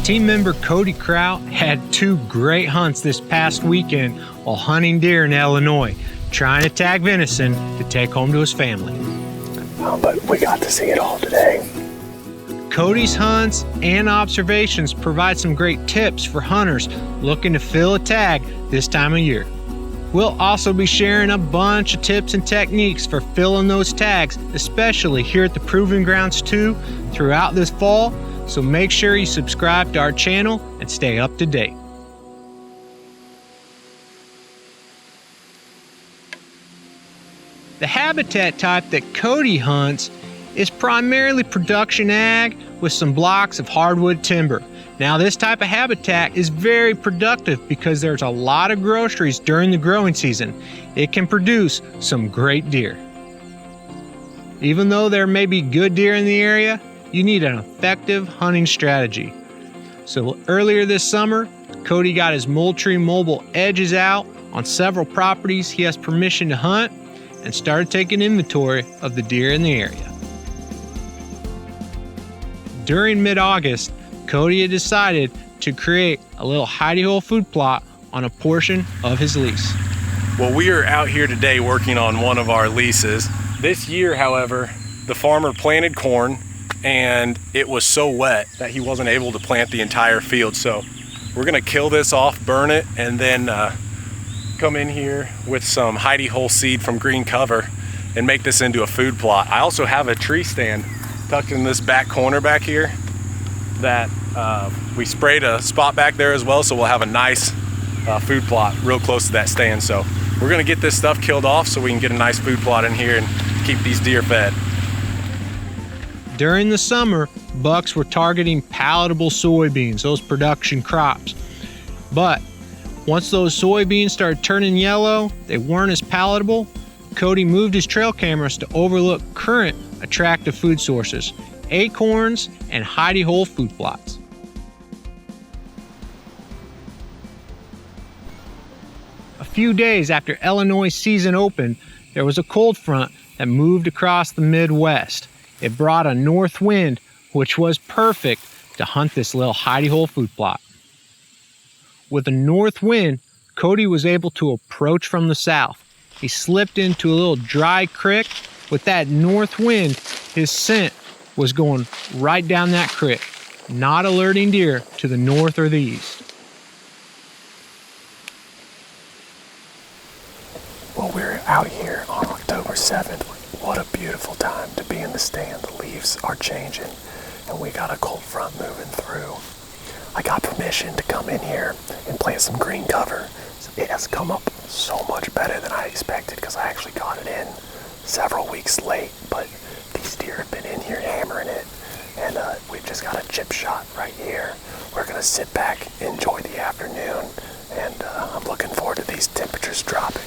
Team member Cody Kraut had 2 great hunts this past weekend while hunting deer in Illinois, trying to tag venison to take home to his family. But we got to see it all today. Cody's hunts and observations provide some great tips for hunters looking to fill a tag this time of year. We'll also be sharing a bunch of tips and techniques for filling those tags, especially here at the Proving Grounds 2 throughout this fall, so make sure you subscribe to our channel and stay up to date. The habitat type that Cody hunts is primarily production ag with some blocks of hardwood timber. Now, this type of habitat is very productive because there's a lot of groceries during the growing season. It can produce some great deer. Even though there may be good deer in the area, you need an effective hunting strategy. So earlier this summer, Cody got his Moultrie mobile edges out on several properties he has permission to hunt and started taking inventory of the deer in the area. During mid-August, Cody had decided to create a little hidey hole food plot on a portion of his lease. Well, we are out here today working on one of our leases. This year, however, the farmer planted corn and it was so wet that he wasn't able to plant the entire field. So we're gonna kill this off, burn it, and then come in here with some Hidey Hole seed from Green Cover and make this into a food plot. I also have a tree stand tucked in this back corner back here that we sprayed a spot back there as well, so we'll have a nice food plot real close to that stand. So we're gonna get this stuff killed off so we can get a nice food plot in here and keep these deer fed. During the summer, bucks were targeting palatable soybeans, those production crops. But once those soybeans started turning yellow, they weren't as palatable. Cody moved his trail cameras to overlook current attractive food sources, acorns and hidey hole food plots. A few days after Illinois season opened, there was a cold front that moved across the Midwest. It brought a north wind, which was perfect to hunt this little hidey hole food plot. With a north wind, Cody was able to approach from the south. He slipped into a little dry creek. With that north wind, his scent was going right down that creek, not alerting deer to the north or the east. Well, we're out here on October 7th. What a beautiful time to be in the stand. The leaves are changing and we got a cold front moving through. I got permission to come in here and plant some green cover. It has come up so much better than I expected because I actually got it in several weeks late, but these deer have been in here hammering it, and we've just got a chip shot right here. We're gonna sit back, enjoy the afternoon, and I'm looking forward to these temperatures dropping.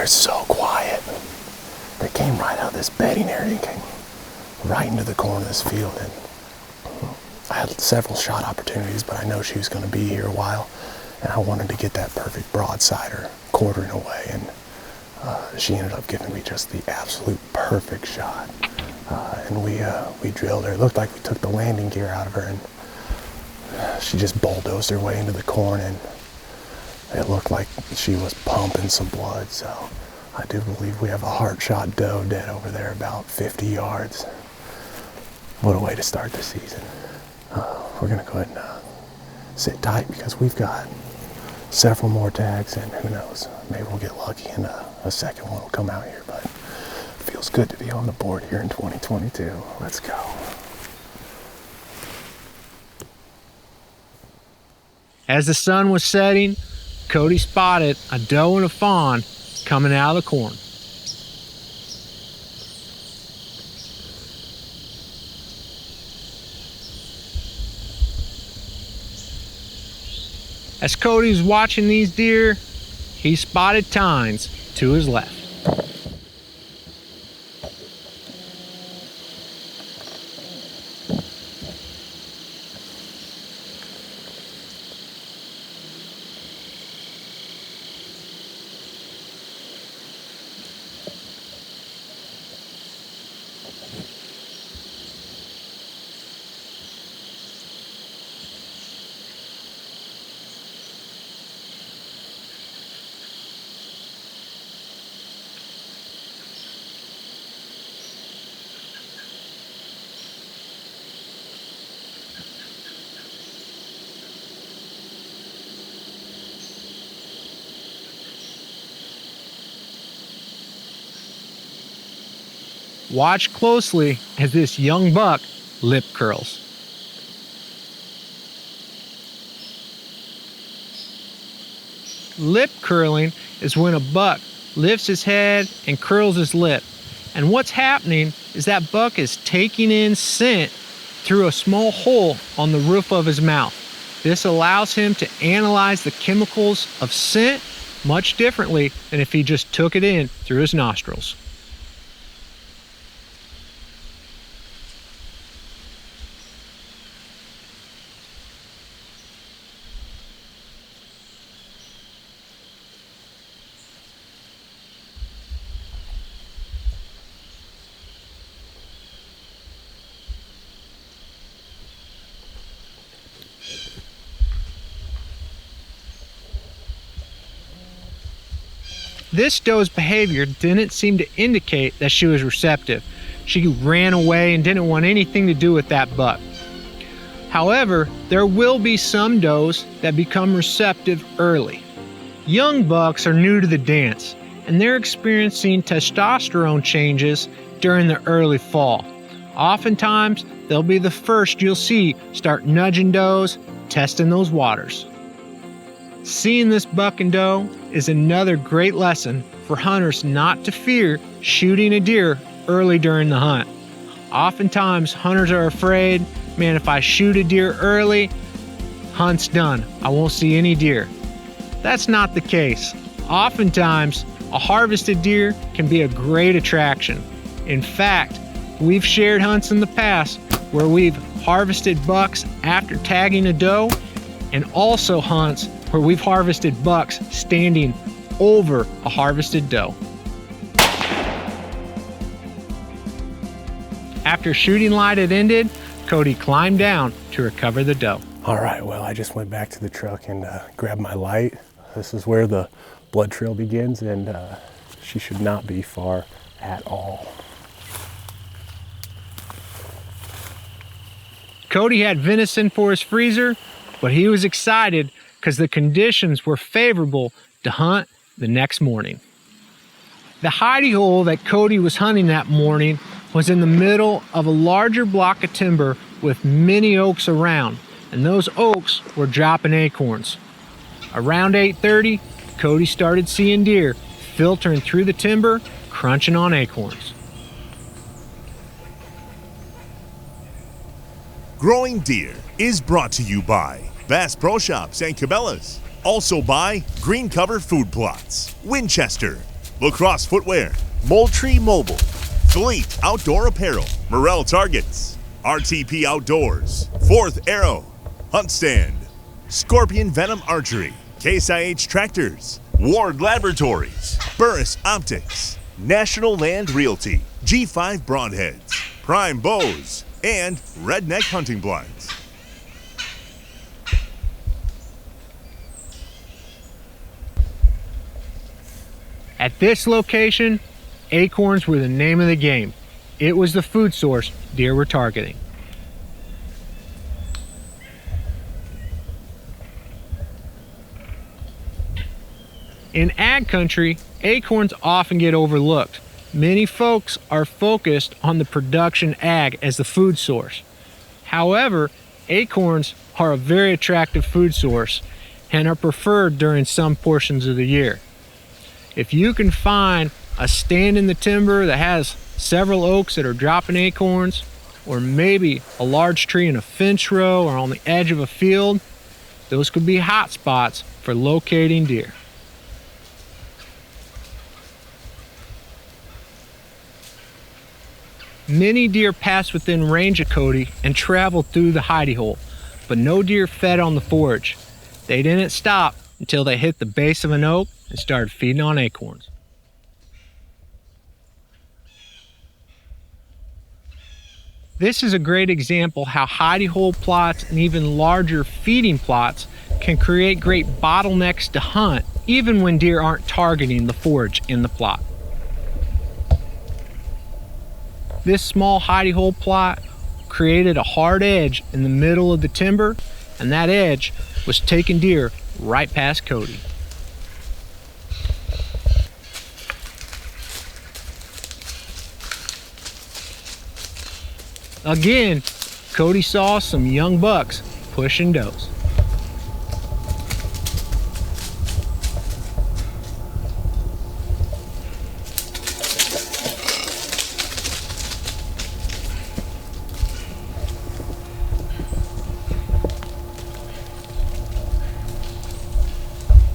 they're so quiet. They came right out of this bedding area and came right into the corner of this field. And I had several shot opportunities, but I know she was going to be here a while, and I wanted to get that perfect broadsider quartering away, and she ended up giving me just the absolute perfect shot. And we drilled her. It looked like we took the landing gear out of her, and she just bulldozed her way into the corn, and it looked like she was pumping some blood. So I do believe we have a heart shot doe dead over there about 50 yards. What a way to start the season. We're gonna go ahead and sit tight because we've got several more tags, and who knows, maybe we'll get lucky and a second one will come out here. But it feels good to be on the board here in 2022. Let's go. As the sun was setting, Cody spotted a doe and a fawn coming out of the corn. As Cody was watching these deer, he spotted tines to his left. Watch closely as this young buck lip curls. Lip curling is when a buck lifts his head and curls his lip. And what's happening is that buck is taking in scent through a small hole on the roof of his mouth. This allows him to analyze the chemicals of scent much differently than if he just took it in through his nostrils. This doe's behavior didn't seem to indicate that she was receptive. She ran away and didn't want anything to do with that buck. However, there will be some does that become receptive early. Young bucks are new to the dance, and they're experiencing testosterone changes during the early fall. Oftentimes, they'll be the first you'll see start nudging does, testing those waters. Seeing this buck and doe is another great lesson for hunters not to fear shooting a deer early during the hunt. Oftentimes, hunters are afraid, man, if I shoot a deer early, hunt's done. I won't see any deer. That's not the case. Oftentimes, a harvested deer can be a great attraction. In fact, we've shared hunts in the past where we've harvested bucks after tagging a doe, and also hunts where we've harvested bucks standing over a harvested doe. After shooting light had ended, Cody climbed down to recover the doe. All right, well, I just went back to the truck and grabbed my light. This is where the blood trail begins, and she should not be far at all. Cody had venison for his freezer, but he was excited because the conditions were favorable to hunt the next morning. The Hidey Hole that Cody was hunting that morning was in the middle of a larger block of timber with many oaks around, and those oaks were dropping acorns. Around 8:30, Cody started seeing deer filtering through the timber, crunching on acorns. Growing Deer is brought to you by Bass Pro Shops and Cabela's. Also by Green Cover Food Plots, Winchester, Lacrosse Footwear, Moultrie Mobile, Fleet Outdoor Apparel, Morel Targets, RTP Outdoors, Fourth Arrow, Hunt Stand, Scorpion Venom Archery, Case IH Tractors, Ward Laboratories, Burris Optics, National Land Realty, G5 Broadheads, Prime Bows, and Redneck Hunting Blinds. At this location, acorns were the name of the game. It was the food source deer were targeting. In ag country, acorns often get overlooked. Many folks are focused on the production ag as the food source. However, acorns are a very attractive food source and are preferred during some portions of the year. If you can find a stand in the timber that has several oaks that are dropping acorns, or maybe a large tree in a fence row or on the edge of a field, those could be hot spots for locating deer. Many deer passed within range of Cody and traveled through the Hidey Hole, but no deer fed on the forage. They didn't stop until they hit the base of an oak and started feeding on acorns. This is a great example how Hidey Hole plots and even larger feeding plots can create great bottlenecks to hunt even when deer aren't targeting the forage in the plot. This small Hidey Hole plot created a hard edge in the middle of the timber, and that edge was taking deer right past Cody. Again, Cody saw some young bucks pushing does.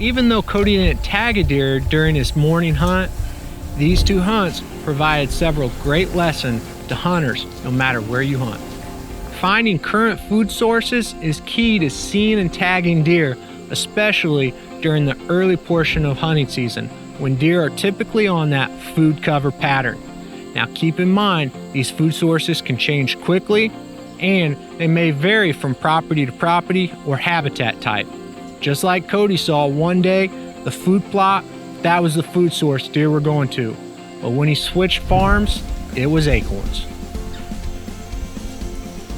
Even though Cody didn't tag a deer during his morning hunt, these two hunts provided several great lessons to hunters no matter where you hunt. Finding current food sources is key to seeing and tagging deer, especially during the early portion of hunting season when deer are typically on that food cover pattern. Now keep in mind, these food sources can change quickly and they may vary from property to property or habitat type. Just like Cody saw one day, the food plot, that was the food source deer were going to. But when he switched farms, it was acorns.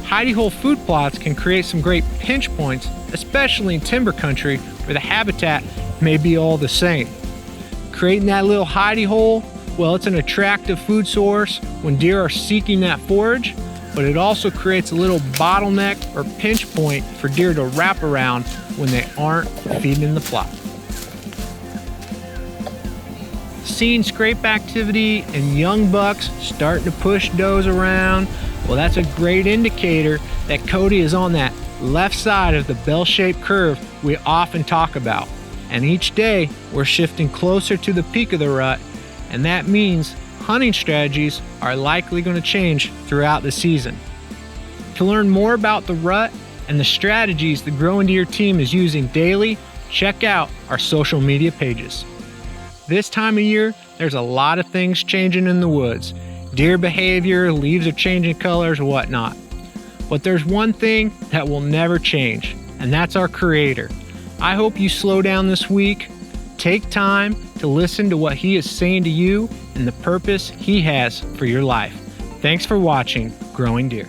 Hidey Hole food plots can create some great pinch points, especially in timber country where the habitat may be all the same. Creating that little hidey hole, well, it's an attractive food source when deer are seeking that forage, but it also creates a little bottleneck or pinch point for deer to wrap around when they aren't feeding in the plot. Seeing scrape activity and young bucks starting to push does around, well, that's a great indicator that Cody is on that left side of the bell-shaped curve we often talk about. And each day we're shifting closer to the peak of the rut, and that means hunting strategies are likely going to change throughout the season. To learn more about the rut and the strategies the Growing Deer team is using daily, check out our social media pages. This time of year, there's a lot of things changing in the woods. Deer behavior, leaves are changing colors, whatnot. But there's one thing that will never change, and that's our Creator. I hope you slow down this week, take time to listen to what He is saying to you and the purpose He has for your life. Thanks for watching Growing Deer.